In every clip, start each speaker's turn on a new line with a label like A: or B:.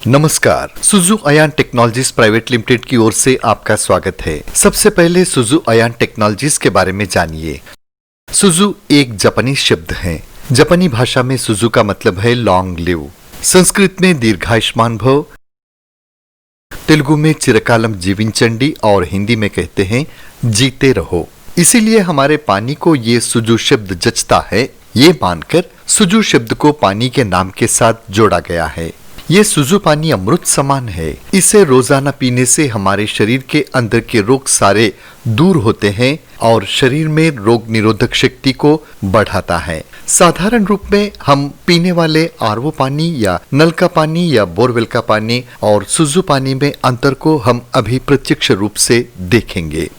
A: नमस्कार, Suju Ayan technologies private limited की ओर से आपका स्वागत है। सबसे पहले सुजू अयान टेक्नोलॉजीज के बारे में जानिए। सुजू एक जापानी शब्द है। जापानी भाषा में सुजू का मतलब है लॉन्ग लिव, संस्कृत में दीर्घायुष्मान भव, तेलुगु में चिरकालम जीविंचंडी और हिंदी में कहते हैं जीते रहो। इसीलिए हमारे पानी को ये सुजू शब्द जचता है। ये मानकर सुजू शब्द को पानी के नाम के साथ जोड़ा गया है। ये सुजू पानी अमृत समान है। इसे रोजाना पीने से हमारे शरीर के अंदर के रोग सारे दूर होते हैं और शरीर में रोग निरोधक शक्ति को बढ़ाता है। साधारण रूप में हम पीने वाले आरओ पानी या नल का पानी या बोरवेल का पानी और सुजू पानी में अंतर को हम अभी प्रत्यक्ष रूप से देखेंगे।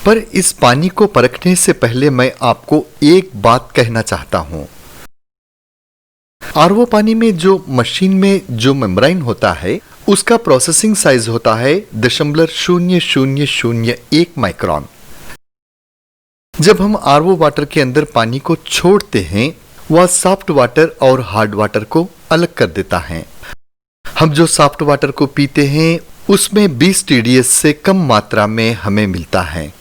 A: पर इस पानी को परखने से पहले मैं आपको एक बात कहना चाहता हूँ। आरओ पानी में जो मशीन में जो मेम्ब्रेन होता है उसका प्रोसेसिंग साइज होता है 0.0001 माइक्रोन। जब हम आरओ वाटर के अंदर पानी को छोड़ते हैं वह सॉफ्ट वाटर और हार्ड वाटर को अलग कर देता है। हम जो सॉफ्ट वाटर को पीते हैं उसमें 20 TDS से कम मात्रा में हमें मिलता है।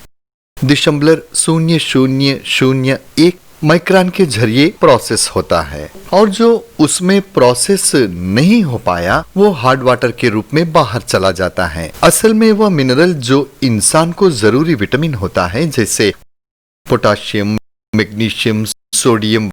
A: 0.0001 माइक्रोन के जरिए प्रोसेस होता है और जो उसमें प्रोसेस नहीं हो पाया वो हार्ड वाटर के रूप में बाहर चला जाता है। असल में वह मिनरल जो इंसान को जरूरी विटामिन होता है जैसे पोटाशियम, मैग्नीशियम, सोडियम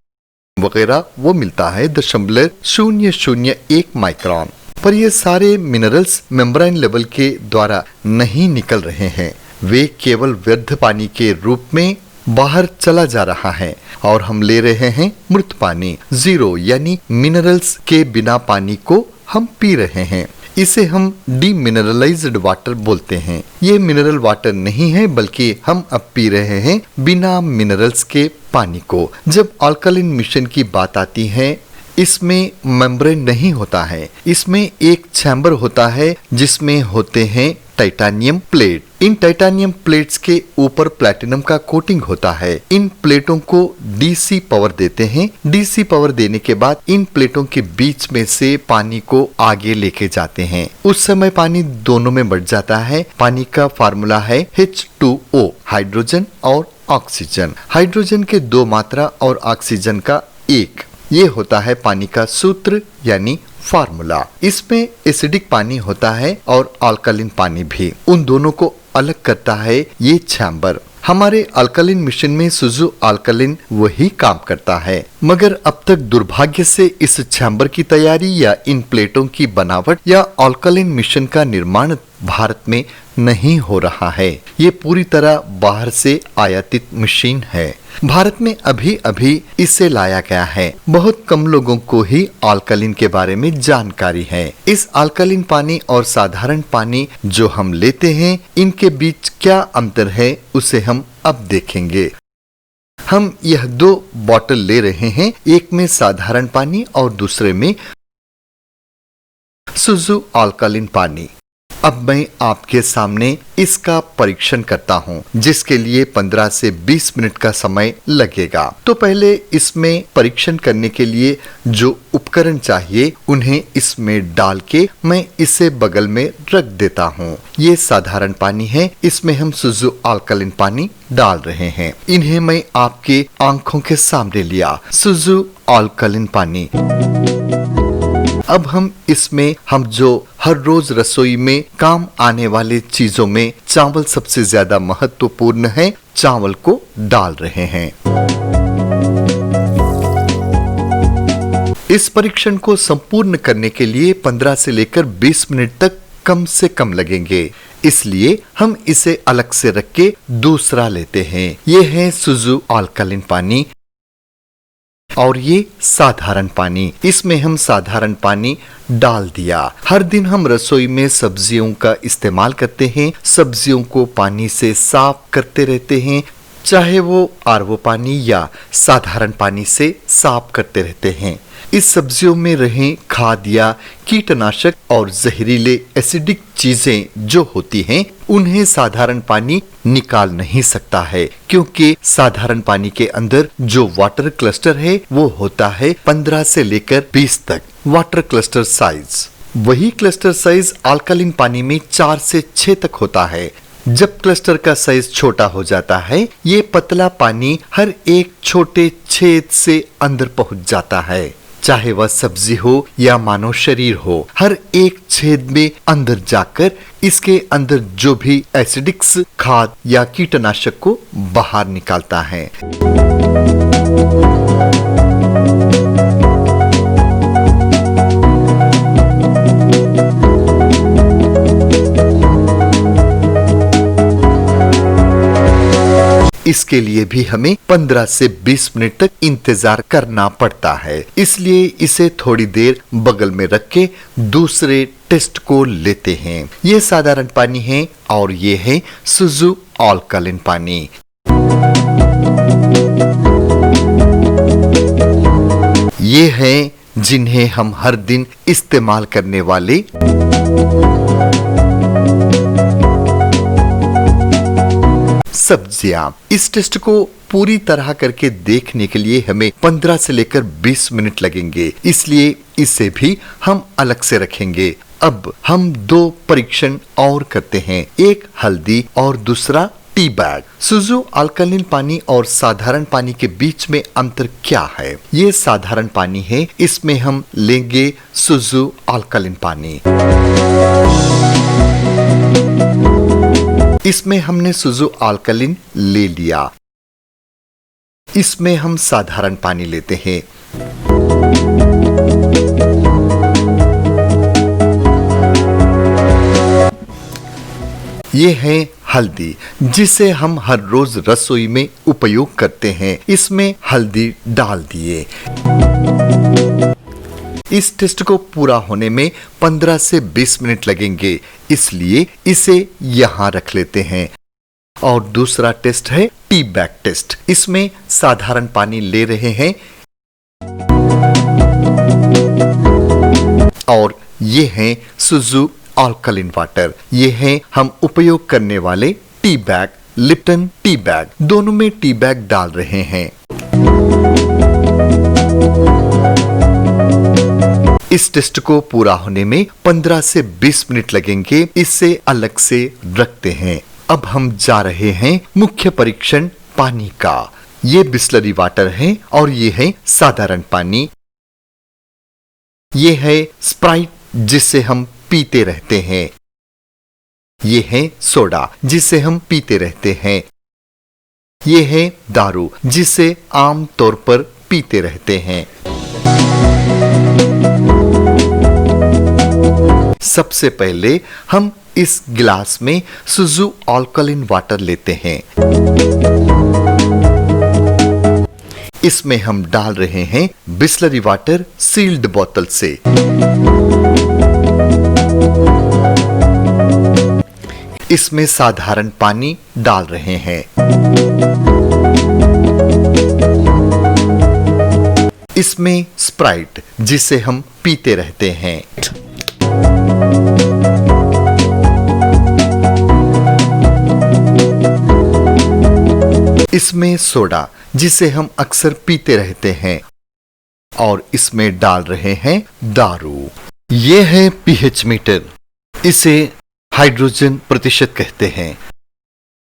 A: वगैरह वो मिलता है 0.001 माइक्रोन। पर ये सारे मिनरल्स मेम्ब्रेन लेवल के द्वारा नहीं निकल रहे हैं, वे केवल व्यर्थ पानी के रूप में बाहर चला जा रहा है और हम ले रहे हैं मृत पानी, जीरो यानी मिनरल्स के बिना पानी को हम पी रहे हैं। इसे हम डीमिनरलाइज्ड वाटर बोलते हैं। ये मिनरल वाटर नहीं है बल्कि हम अब पी रहे हैं बिना मिनरल्स के पानी को। जब अल्कलाइन मिशन की बात आती है इसमें मेम्ब्रेन नहीं होता है, इसमें एक चैम्बर होता है जिसमें होते हैं टाइटेनियम प्लेट। इन टाइटेनियम प्लेट्स के ऊपर प्लैटिनम का कोटिंग होता है। इन प्लेटों को डीसी पावर देते हैं। डीसी पावर देने के बाद इन प्लेटों के बीच में से पानी को आगे लेके जाते हैं। उस समय पानी दोनों में बढ़ जाता है। पानी का फार्मूला है H2O, हाइड्रोजन और ऑक्सीजन। हाइड्रोजन के 2 मात्रा और ऑक्सीजन का 1। ये होता है पानी का सूत्र यानी फार्मूला। इसमें एसिडिक पानी होता है और अल्कलाइन पानी भी। उन दोनों को अलग करता है ये चैम्बर। हमारे अल्कलाइन मिशन में सुजू अल्कलाइन वही काम करता है, मगर अब तक दुर्भाग्य से इस चैम्बर की तैयारी या इन प्लेटों की बनावट या अल्कलाइन मिशन का निर्माण भारत में नहीं हो रहा है। ये पूरी तरह बाहर से आयातित मशीन है। भारत में अभी अभी इसे लाया गया है। बहुत कम लोगों को ही अल्कलाइन के बारे में जानकारी है। इस अल्कलाइन पानी और साधारण पानी जो हम लेते हैं इनके बीच क्या अंतर है उसे हम अब देखेंगे। हम यह 2 बॉटल ले रहे हैं, एक में साधारण पानी और दूसरे में सुजू अल्कलाइन पानी। अब मैं आपके सामने इसका परीक्षण करता हूँ जिसके लिए 15 से 20 मिनट का समय लगेगा। तो पहले इसमें परीक्षण करने के लिए जो उपकरण चाहिए उन्हें इसमें डाल के मैं इसे बगल में रख देता हूँ। ये साधारण पानी है, इसमें हम सुजू अल्कलाइन पानी डाल रहे हैं। इन्हें मैं आपके आंखों के सामने लिया, सुजू अल्कलाइन पानी। अब हम इसमें हम जो हर रोज रसोई में काम आने वाले चीजों में चावल सबसे ज्यादा महत्वपूर्ण है, चावल को डाल रहे हैं। इस परीक्षण को संपूर्ण करने के लिए 15 से लेकर 20 मिनट तक कम से कम लगेंगे, इसलिए हम इसे अलग से रख के दूसरा लेते हैं। ये है सुजू अल्कलाइन पानी और ये साधारण पानी। इसमें हम साधारण पानी डाल दिया। हर दिन हम रसोई में सब्जियों का इस्तेमाल करते हैं, सब्जियों को पानी से साफ करते रहते हैं, चाहे वो आरओ पानी या साधारण पानी से साफ करते रहते हैं। इस सब्जियों में रहें खाद या कीटनाशक और जहरीले एसिडिक चीजें जो होती हैं उन्हें साधारण पानी निकाल नहीं सकता है, क्योंकि साधारण पानी के अंदर जो वाटर क्लस्टर है वो होता है 15 से लेकर 20 तक वाटर क्लस्टर साइज। वही क्लस्टर साइज अल्कलीन पानी में 4 से 6 तक होता है। जब क्लस्टर का साइज छोटा हो जाता है, ये पतला पानी हर एक छोटे छेद से अंदर पहुंच जाता है। चाहे वह सब्जी हो या मानव शरीर हो, हर एक छेद में अंदर जाकर इसके अंदर जो भी एसिडिक्स खाद या कीटनाशक को बाहर निकालता है। इसके लिए भी हमें 15 से 20 मिनट तक इंतजार करना पड़ता है। इसलिए इसे थोड़ी देर बगल में रख के दूसरे टेस्ट को लेते हैं। ये साधारण पानी है और ये है सुजू अल्कलीन पानी। ये हैं जिन्हें हम हर दिन इस्तेमाल करने वाले सब्जियां। इस टेस्ट को पूरी तरह करके देखने के लिए हमें 15 से लेकर 20 मिनट लगेंगे, इसलिए इसे भी हम अलग से रखेंगे। अब हम 2 परीक्षण और करते हैं, एक हल्दी और दूसरा टी बैग। सुजू अल्कलीन पानी और साधारण पानी के बीच में अंतर क्या है? ये साधारण पानी है, इसमें हम लेंगे सुजू अल्कलीन पानी। इसमें हमने सुजू अल्कलीन ले लिया। इसमें हम साधारण पानी लेते हैं। ये है हल्दी, जिसे हम हर रोज रसोई में उपयोग करते हैं। इसमें हल्दी डाल दिए। इस टेस्ट को पूरा होने में 15 से 20 मिनट लगेंगे, इसलिए इसे यहाँ रख लेते हैं। और दूसरा टेस्ट है टी बैग टेस्ट। इसमें साधारण पानी ले रहे हैं और ये है सुजू अल्कलीन वाटर। ये है हम उपयोग करने वाले tea bag, Lipton tea bag. दोनों में टी बैग डाल रहे हैं। इस टेस्ट को पूरा होने में 15 से 20 मिनट लगेंगे, इसे अलग से रखते हैं। अब हम जा रहे हैं मुख्य परीक्षण पानी का। ये बिस्लरी वाटर है और ये है साधारण पानी। ये है स्प्राइट, जिसे हम पीते रहते हैं। ये है सोडा, जिसे हम पीते रहते हैं। ये है दारू, जिसे आम तौर पर पीते रहते हैं। सबसे पहले हम इस गिलास में सुजू अल्कलीन वाटर लेते हैं। इसमें हम डाल रहे हैं बिस्लरी वाटर सील्ड बोतल से। इसमें साधारण पानी डाल रहे हैं। इसमें स्प्राइट, जिसे हम पीते रहते हैं। इसमें सोडा, जिसे हम अक्सर पीते रहते हैं। और इसमें डाल रहे हैं दारू। ये है पीएच मीटर। इसे हाइड्रोजन प्रतिशत कहते हैं।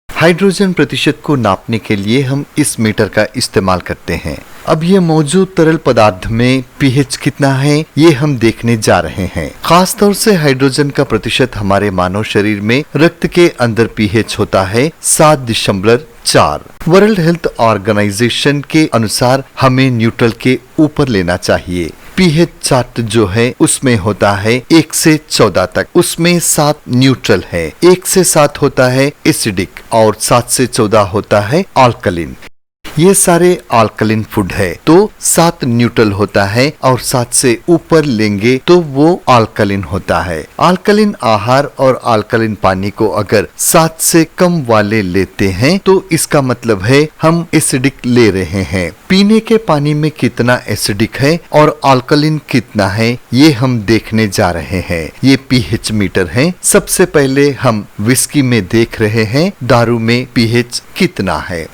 A: हाइड्रोजन प्रतिशत को नापने के लिए हम इस मीटर का इस्तेमाल करते हैं। अब ये मौजूद तरल पदार्थ में पीएच कितना है, ये हम देखने जा रहे हैं। खास तौर से हाइड्रोजन का प्रतिशत हमारे मानव शरीर में रक्त के अंदर पीएच होता है 7.4। वर्ल्ड हेल्थ ऑर्गेनाइजेशन के अनुसार हमें न्यूट्रल के ऊपर लेना चाहिए। पीएच चार्ट जो है उसमें होता है 1 से 14 तक, उसमें 7 न्यूट्रल है, 1 से 7 होता है एसिडिक और 7 से 14 होता है अल्कलीन। ये सारे अल्कलीन फूड है, तो 7 न्यूट्रल होता है और 7 से ऊपर लेंगे तो वो अल्कलीन होता है। अल्कलीन आहार और अल्कलीन पानी को अगर 7 से कम वाले लेते हैं तो इसका मतलब है हम एसिडिक ले रहे हैं। पीने के पानी में कितना एसिडिक है और अल्कलीन कितना है, ये हम देखने जा रहे हैं। ये पीएच मीटर है। सबसे पहले हम विस्की में देख रहे हैं दारू में पीएच कितना है।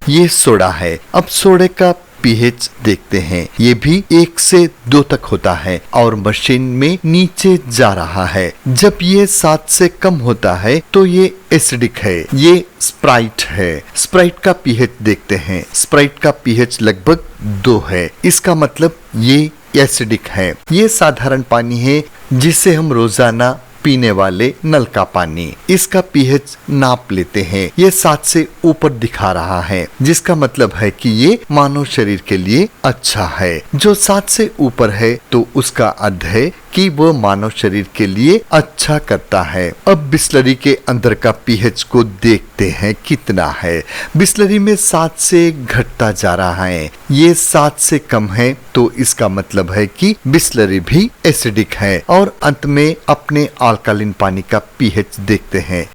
A: ये सोडा है। अब सोडे का पीएच देखते हैं। ये भी 1 से 2 तक होता है और मशीन में नीचे जा रहा है। जब ये 7 से कम होता है तो ये एसिडिक है। ये स्प्राइट है। स्प्राइट का पीएच देखते हैं। स्प्राइट का पीएच लगभग 2 है। इसका मतलब ये एसिडिक है। ये साधारण पानी है जिसे हम रोजाना पीने वाले नल का पानी। इसका पीएच नाप लेते हैं। ये 7 से ऊपर दिखा रहा है, जिसका मतलब है कि ये मानव शरीर के लिए अच्छा है। जो 7 से ऊपर है तो उसका अर्थ है कि वो मानव शरीर के लिए अच्छा करता है। अब बिस्लरी के अंदर का पीएच को देखते हैं कितना है। बिस्लरी में 7 से घटता जा रहा है। ये 7 से कम है तो इसका मतलब है कि बिस्लरी भी एसिडिक है। और अंत में अपने अल्कलीन पानी का पीएच देखते हैं।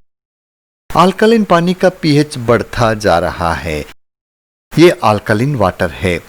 A: अल्कलीन पानी का पीएच बढ़ता जा रहा है। ये अल्कलीन वाटर है।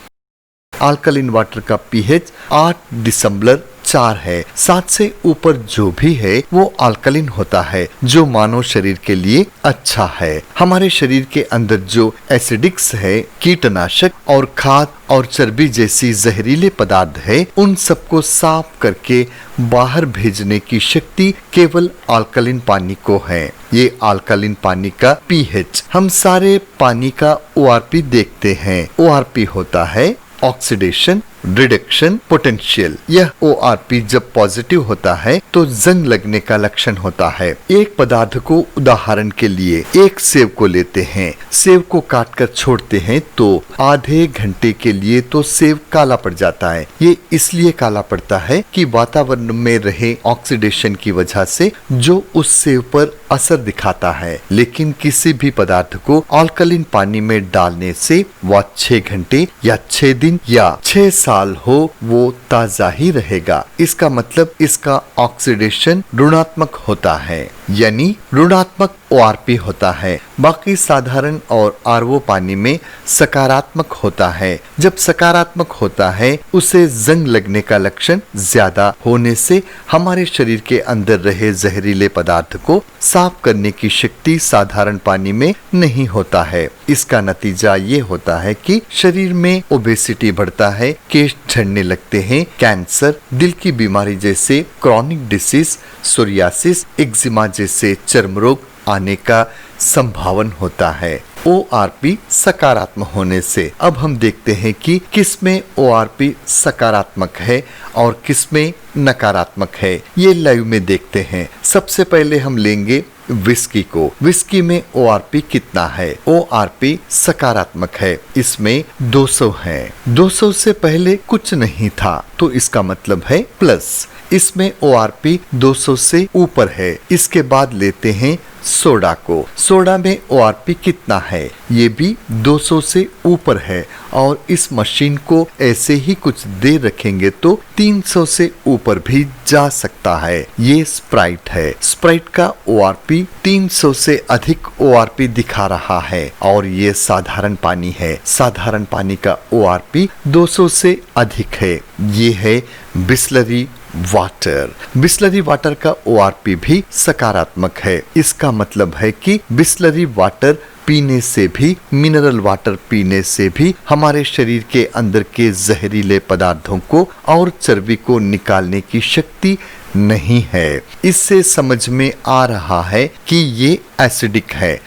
A: अल्कलीन वाटर का पीएच 8.4 है। 7 से ऊपर जो भी है वो अल्कलीन होता है, जो मानव शरीर के लिए अच्छा है। हमारे शरीर के अंदर जो एसिडिक्स है, कीटनाशक और खाद और चर्बी जैसी जहरीले पदार्थ है, उन सबको साफ करके बाहर भेजने की शक्ति केवल अल्कलीन पानी को है। ये अल्कलीन पानी का पीएच। हम सारे पानी का ओआरपी देखते हैं। ओआरपी होता है ऑक्सीडेशन रिडक्शन पोटेंशियल। यह ओआरपी जब पॉजिटिव होता है तो जंग लगने का लक्षण होता है। एक पदार्थ को उदाहरण के लिए एक सेब को लेते हैं। सेब को काट कर छोड़ते हैं तो आधे घंटे के लिए तो सेब काला पड़ जाता है। ये इसलिए काला पड़ता है कि वातावरण में रहे ऑक्सीडेशन की वजह से जो उस सेब पर असर दिखाता है। लेकिन किसी भी पदार्थ को अल्कलीन पानी में डालने से वह 6 घंटे या 6 दिन या 6 साल हो वो ताजा ही रहेगा। इसका मतलब इसका ऑक्सीडेशन ऋणात्मक होता है, यानी ऋणात्मक ओआरपी होता है। बाकी साधारण और आरओ पानी में सकारात्मक होता है। जब सकारात्मक होता है उसे जंग लगने का लक्षण ज्यादा होने से हमारे शरीर के अंदर रहे जहरीले पदार्थ को साफ करने की शक्ति साधारण पानी में नहीं होता है। इसका नतीजा ये होता है कि शरीर में ओबेसिटी बढ़ता है, केश झड़ने लगते हैं, कैंसर, दिल की बीमारी जैसे क्रॉनिक डिसीज, सोरियासिस, एक्जिमा जैसे चर्म रोग आने का संभावन होता है ओआरपी सकारात्मक होने से। अब हम देखते हैं कि किसमें ओआरपी सकारात्मक है और किसमें नकारात्मक है। ये लाइव में देखते हैं। सबसे पहले हम लेंगे विस्की को। विस्की में ओआरपी कितना है? ओआरपी सकारात्मक है। इसमें 200 है। 200 से पहले कुछ नहीं था तो इसका मतलब है प्लस। इसमें ओआरपी 200 से ऊपर है। इसके बाद लेते हैं सोडा को। सोडा में ओआरपी कितना है? ये भी 200 से ऊपर है और इस मशीन को ऐसे ही कुछ देर रखेंगे तो 300 से ऊपर भी जा सकता है। ये स्प्राइट है। स्प्राइट का ओआरपी 300 से अधिक ओआरपी दिखा रहा है और ये साधारण पानी है। साधारण पानी का ओआरपी 200 से अधिक है। ये है बिस्लरी वाटर। बिस्लरी वाटर का ओआरपी भी सकारात्मक है। इसका मतलब है कि बिस्लरी वाटर पीने से भी, मिनरल वाटर पीने से भी हमारे शरीर के अंदर के जहरीले पदार्थों को और चर्बी को निकालने की शक्ति नहीं है। इससे समझ में आ रहा है कि ये एसिडिक है।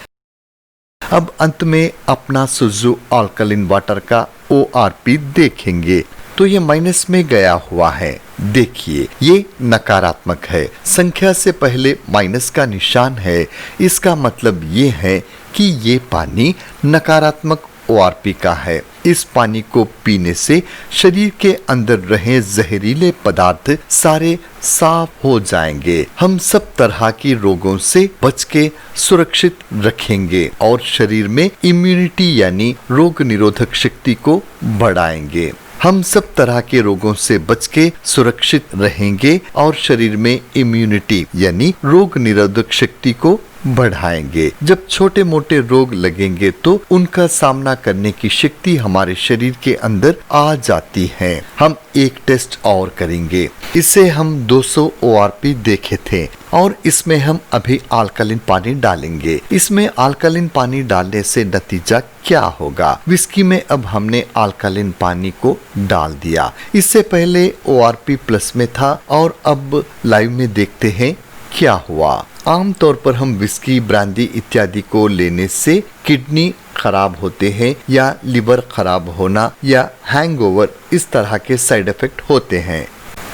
A: अब अंत में अपना सुजू अल्कलीन वाटर का ओआरपी देखेंगे तो ये माइनस में गया हुआ है। देखिए ये नकारात्मक है। संख्या से पहले माइनस का निशान है। इसका मतलब ये है कि ये पानी नकारात्मक ओआरपी का है। इस पानी को पीने से शरीर के अंदर रहे जहरीले पदार्थ सारे साफ हो जाएंगे। हम सब तरह की रोगों से बच के सुरक्षित रखेंगे और शरीर में इम्यूनिटी यानी रोग निरोधक शक्ति को बढ़ाएंगे। हम सब तरह के रोगों से बच के सुरक्षित रहेंगे और शरीर में इम्यूनिटी यानी रोग निरोधक शक्ति को बढ़ाएंगे। जब छोटे मोटे रोग लगेंगे तो उनका सामना करने की शक्ति हमारे शरीर के अंदर आ जाती है। हम एक टेस्ट और करेंगे। इसे हम 200 ORP देखे थे और इसमें हम अभी अल्कलीन पानी डालेंगे। इसमें अल्कलीन पानी डालने से नतीजा क्या होगा? विस्की में अब हमने अल्कलीन पानी को डाल दिया। इससे पहले ORP प्लस में था और अब लाइव में देखते हैं क्या हुआ। आमतौर पर हम विस्की, ब्रांदी इत्यादि को लेने से किडनी खराब होते हैं या लिवर खराब होना या हैंगओवर, इस तरह के साइड इफेक्ट होते हैं।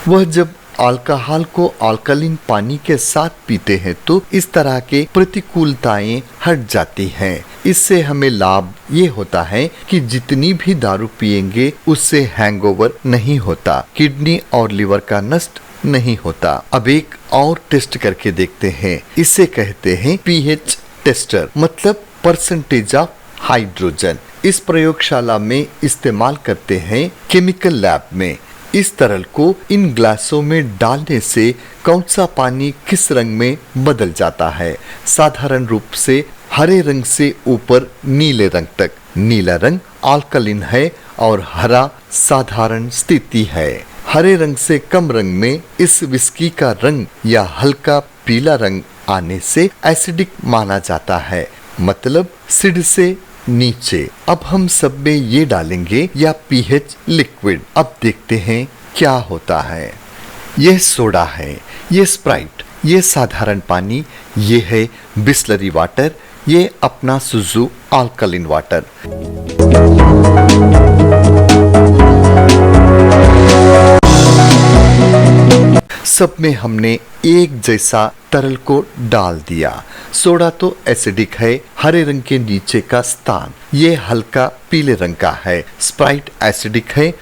A: वह जब अल्कोहल को अल्कलीन पानी के साथ पीते हैं तो इस तरह के प्रतिकूलताएं हट जाती हैं। इससे हमें लाभ ये होता है कि जितनी भी दारू पिएंगे उससे हैंगओवर नहीं होता, किडनी और लिवर का नष्ट नहीं होता। अब एक और टेस्ट करके देखते हैं। इसे कहते हैं पीएच टेस्टर, मतलब परसेंटेज ऑफ हाइड्रोजन। इस प्रयोगशाला में इस्तेमाल करते हैं केमिकल लैब में। इस तरल को इन ग्लासों में डालने से कौन सा पानी किस रंग में बदल जाता है। साधारण रूप से हरे रंग से ऊपर नीले रंग तक। नीला रंग अल्कलीन है और हरा साधारण स्थिति है। हरे रंग से कम रंग में इस विस्की का रंग या हल्का पीला रंग आने से एसिडिक माना जाता है, मतलब सिड से नीचे। अब हम सब में ये डालेंगे या पीएच लिक्विड। अब देखते हैं क्या होता है। यह सोडा है, ये स्प्राइट, ये साधारण पानी, ये है बिस्लरी वाटर, ये अपना सुजू अल्कलीन वाटर। सब में हमने एक जैसा तरल को डाल दिया। सोडा तो एसिडिक है, हरे रंग के नीचे का स्थान ये हल्का पीले रंग का है। स्प्राइट एसिडिक है।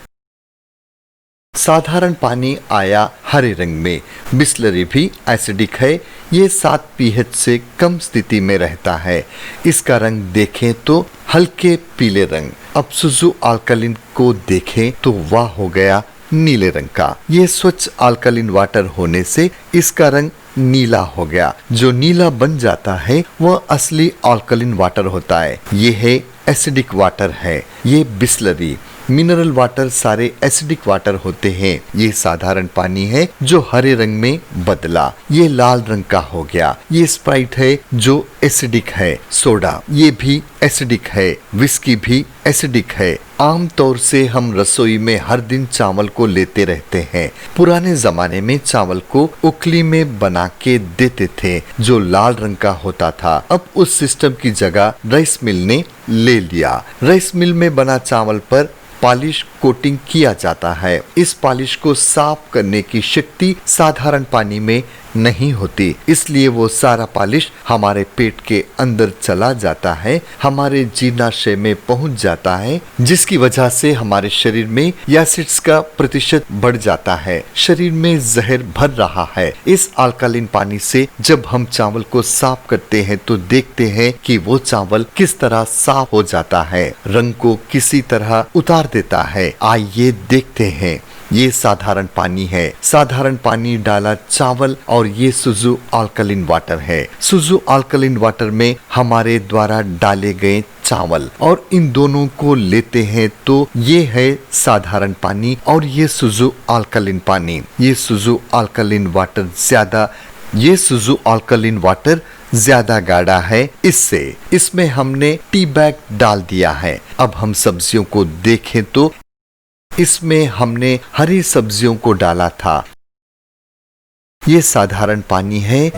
A: साधारण पानी आया हरे रंग में। बिस्लरी भी एसिडिक है, ये 7 pH से कम स्थिति में रहता है। इसका रंग देखें तो हल्के पीले रंग। अब सुजू अल्कलीन को देखें तो वह हो गया नीले रंग का। ये स्वच्छ अल्कलीन वाटर होने से इसका रंग नीला हो गया। जो नीला बन जाता है वह असली अल्कलीन वाटर होता है। ये है एसिडिक वाटर है। ये बिस्लरी, मिनरल वाटर सारे एसिडिक वाटर होते हैं। ये साधारण पानी है जो हरे रंग में बदला, ये लाल रंग का हो गया। ये स्प्राइट है जो एसिडिक है। सोडा ये भी एसिडिक है। विस्की भी एसिडिक है। आमतौर से हम रसोई में हर दिन चावल को लेते रहते हैं। पुराने जमाने में चावल को उखली में बना के देते थे जो लाल रंग का होता था। अब उस सिस्टम की जगह राइस मिल ने ले लिया। राइस मिल में बना चावल पर पॉलिश कोटिंग किया जाता है। इस पॉलिश को साफ करने की शक्ति साधारण पानी में नहीं होती, इसलिए वो सारा पॉलिश हमारे पेट के अंदर चला जाता है, हमारे जीर्णाशय में पहुंच जाता है, जिसकी वजह से हमारे शरीर में एसिड्स का प्रतिशत बढ़ जाता है। शरीर में जहर भर रहा है। इस अल्कलीन पानी से जब हम चावल को साफ करते हैं तो देखते हैं कि वो चावल किस तरह साफ हो जाता है, रंग को किसी तरह उतार देता है। आइए देखते हैं। ये साधारण पानी है। साधारण पानी डाला चावल और ये सुजू अल्कलीन वाटर है। सुजू अल्कलीन वाटर में हमारे द्वारा डाले गए चावल और इन दोनों को लेते हैं तो ये है साधारण पानी और ये सुजू अल्कलीन पानी। ये सुजू अल्कलीन वाटर ज्यादा गाढ़ा है। इसमें हमने टी बैग डाल दिया है। अब हम सब्जियों को देखें तो इसमें हमने हरी सब्जियों को डाला था। ये साधारण पानी है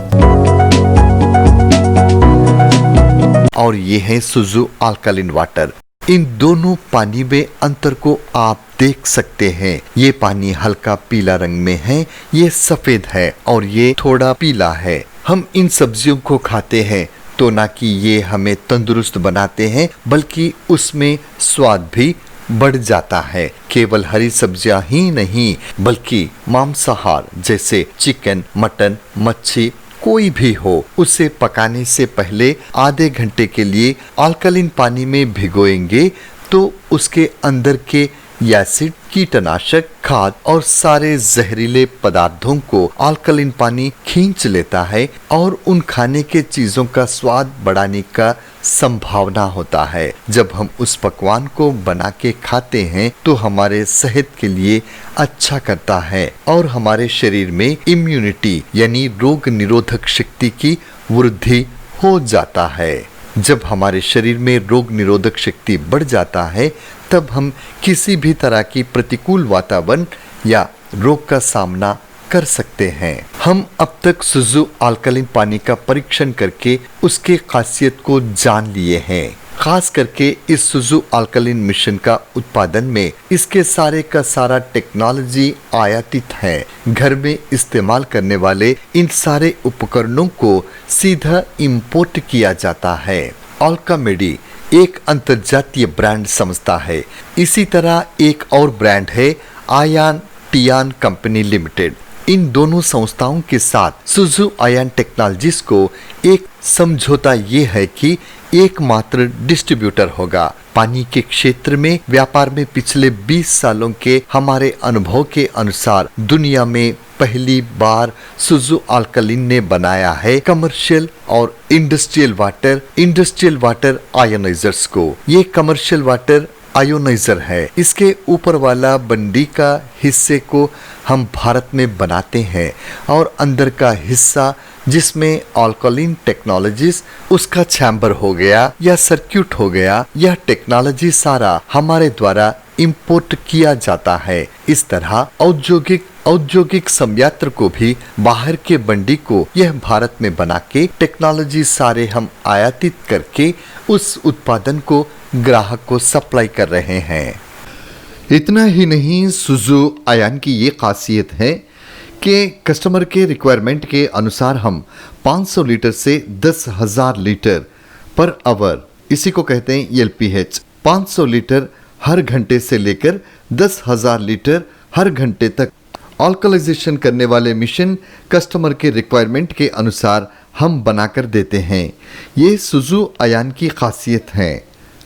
A: और ये है सुजू अल्कलीन वाटर। इन दोनों पानी में अंतर को आप देख सकते हैं। ये पानी हल्का पीला रंग में है, ये सफेद है और ये थोड़ा पीला है। हम इन सब्जियों को खाते हैं तो ना कि ये हमें तंदुरुस्त बनाते हैं, बल्कि उसमें स्वाद भी बढ़ जाता है। केवल हरी सब्जियां ही नहीं बल्कि मांसाहार जैसे चिकन, मटन, मच्छी कोई भी हो, उसे पकाने से पहले आधे घंटे के लिए अल्कलीन पानी में भिगोएंगे तो उसके अंदर के एसिड, कीटनाशक, खाद और सारे जहरीले पदार्थों को अल्कलीन पानी खींच लेता है और उन खाने के चीजों का स्वाद बढ़ाने का संभावना होता है। जब हम उस पकवान को बना के खाते हैं तो हमारे सेहत के लिए अच्छा करता है और हमारे शरीर में इम्यूनिटी यानी रोग निरोधक शक्ति की वृद्धि हो जाता है। जब हमारे शरीर में रोग निरोधक शक्ति बढ़ जाता है तब हम किसी भी तरह की प्रतिकूल वातावरण या रोग का सामना कर सकते हैं। हम अब तक सुजू अल्कलीन पानी का परीक्षण करके उसके खासियत को जान लिए हैं। खास करके इस सुजू अल्कलीन मिश्रण का उत्पादन में इसके सारे का सारा टेक्नोलॉजी आयातित है। घर में इस्तेमाल करने वाले इन सारे उपकरणों को सीधा इंपोर्ट किया जाता है। अल्कामेडी एक अंतर्जातीय ब्रांड संस्था है। इसी तरह एक और ब्रांड है आयान टियान कंपनी लिमिटेड। इन दोनों संस्थाओं के साथ सुजू आयान टेक्नोलॉजीज को एक समझौता ये है कि एकमात्र डिस्ट्रीब्यूटर होगा। पानी के क्षेत्र में व्यापार में पिछले 20 सालों के हमारे अनुभव के अनुसार दुनिया में पहली बार सुजू अल्कलीन ने बनाया है कमर्शियल और इंडस्ट्रियल वाटर आयोनाइजर्स को। ये कमर्शियल वाटर आयोनाइजर है। इसके ऊपर वाला बंडी का हिस्से को हम भारत में बनाते हैं और अंदर का हिस्सा जिसमें अल्कलीन टेक्नोलॉजीज उसका चैम्बर हो गया या सर्किट हो गया, यह टेक्नोलॉजी सारा हमारे द्वारा इंपोर्ट किया जाता है। इस तरह औद्योगिक संयंत्र को भी बाहर के बंडी को यह भारत में बना के टेक्नोलॉजी सारे हम आयातित करके उस उत्पादन को ग्राहक को सप्लाई कर रहे हैं। इतना ही नहीं, सुजू आयान की ये खासियत है कि कस्टमर के रिक्वायरमेंट के अनुसार हम 500 लीटर से 10,000 लीटर पर आवर, इसी को कहते हैं एलपीएच, 500 लीटर हर घंटे से लेकर 10,000 लीटर हर घंटे तक अल्कलाइजेशन करने वाले मिशन कस्टमर के रिक्वायरमेंट के अनुसार हम बनाकर देते हैं। ये सुजू आयान की खासियत है।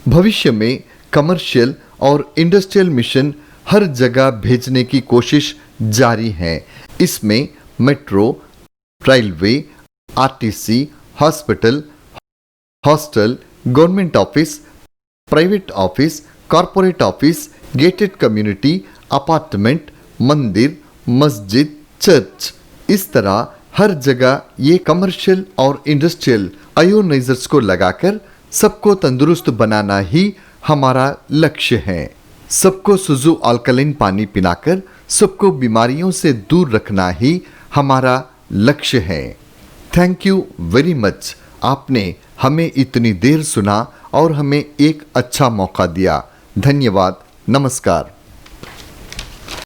A: भविष्य में कमर्शियल और इंडस्ट्रियल मिशन हर जगह भेजने की कोशिश जारी है। इसमें metro, railway, RTC, hospital, hostel, government office, private office, corporate office, gated community, apartment, मंदिर, मस्जिद, चर्च, इस तरह हर जगह ये कमर्शियल और इंडस्ट्रियल आयोनाइजर्स को लगाकर सबको तंदुरुस्त बनाना ही हमारा लक्ष्य है। सबको सुजू अल्कलीन पानी पिलाकर सबको बीमारियों से दूर रखना ही हमारा लक्ष्य है। Thank you very much. आपने हमें इतनी देर सुना और हमें एक अच्छा मौका दिया। धन्यवाद। नमस्कार।